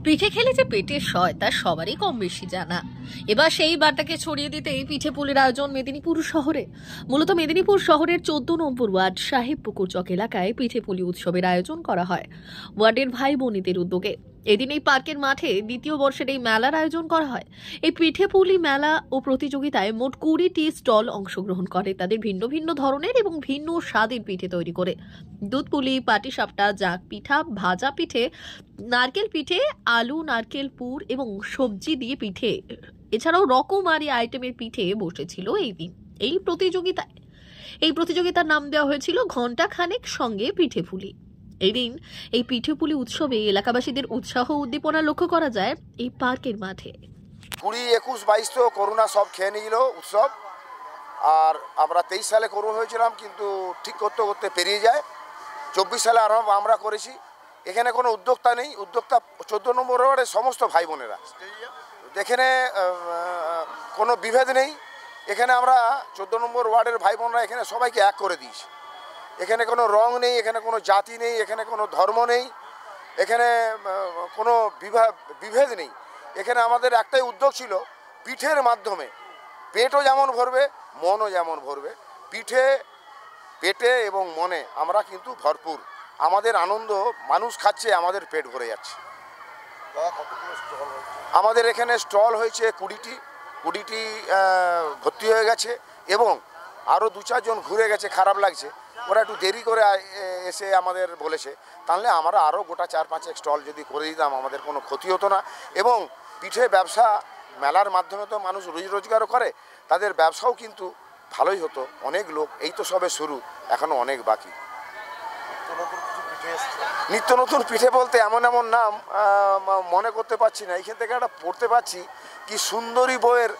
পিঠে খেলে যে পেটে সয় তা সবারই কম বেশি জানা। এবার সেই বার্তাকে ছড়িয়ে দিতেই পিঠে পুলির আয়োজন মেদিনীপুর শহরে। মূলত মেদিনীপুর শহরের 14 নম্বর ওয়ার্ড সাহেবপুকুর চক এলাকায় পিঠে পুলি উৎসবের আয়োজন করা হয় ওয়ার্ডের ভাই বোনেদের উদ্যোগে। এদিন এই পার্কের মাঠে দ্বিতীয় বর্ষের এই মেলার আয়োজন করা হয়। এই পিঠে পুলি মেলা ও প্রতিযোগিতায় মোট 20টি স্টল অংশগ্রহণ করে। তাদের ভিন্ন ভিন্ন ধরনের এবং ভিন্ন স্বাদের পিঠে তৈরি করে। দুধ পুলি, পাটিসাপটা, জাঁক পিঠা, ভাজা পিঠে, নারকেল পিঠে, আলু নারকেল পুর এবং সবজি দিয়ে পিঠে, এছাড়াও রকমারি আইটেমের পিঠে বসেছিল এই দিন এই প্রতিযোগিতায়। এই প্রতিযোগিতার নাম দেওয়া হয়েছিল ঘন্টা খানেক সঙ্গে পিঠে পুলি। এই দিন এই পিঠে পুলি উৎসবে এলাকাবাসীদের উৎসাহ উদ্দীপনা লক্ষ্য করা যায় এই পার্কের মাঠে। 20, 21, 22 তো করোনা সব খেয়ে নিল উৎসব। আর আমরা 23 সালে করোনা হয়েছিলাম, কিন্তু ঠিক করতে করতে পেরিয়ে যায়। 24 সালে আরম্ভ আমরা করেছি। এখানে কোনো উদ্যোক্তা নেই, উদ্যোক্তা 14 নম্বর ওয়ার্ডের সমস্ত ভাই বোনেরা। এখানে কোনো বিভেদ নেই। এখানে আমরা 14 নম্বর ওয়ার্ডের ভাই বোনরা এখানে সবাইকে এক করে দিয়েছি। এখানে কোনো রং নেই, এখানে কোনো জাতি নেই, এখানে কোনো ধর্ম নেই, এখানে কোনো বিভেদ নেই। এখানে আমাদের একটাই উদ্যোগ ছিল, পিঠের মাধ্যমে পেটও যেমন ভরবে, মনও যেমন ভরবে। পেটে এবং মনে আমরা কিন্তু ভরপুর। আমাদের আনন্দ, মানুষ খাচ্ছে, আমাদের পেট ভরে যাচ্ছে। আমাদের এখানে স্টল হয়েছে 20টি ভর্তি হয়ে গেছে এবং আরও 2-4 জন ঘুরে গেছে। খারাপ লাগছে, ওরা একটু দেরি করে এসে আমাদের বলেছে। তাহলে আমরা আরও গোটা 4-5 স্টল যদি করে দিতাম আমাদের কোনো ক্ষতি হতো না। এবং পিঠে ব্যবসা মেলার মাধ্যমে তো মানুষ রুজি রোজগারও করে, তাদের ব্যবসাও কিন্তু ভালোই হতো। অনেক লোক, এই তো সবে শুরু, এখনও অনেক বাকি। নিত্য নতুন পিঠে বলতে এমন এমন নাম মনে করতে পারছি না। এইখান থেকে একটা পড়তে পারছি কি সুন্দরী বইয়ের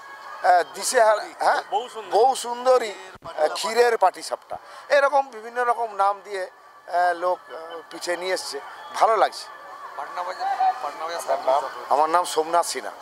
দিশে, হ্যাঁ, বউ সুন্দরী ক্ষীরের পাটিসাপটা, এরকম বিভিন্ন রকম নাম দিয়ে লোক পিঠে নিয়ে এসছে। ভালো লাগছে। আমার নাম সোমনাথ সিনহা।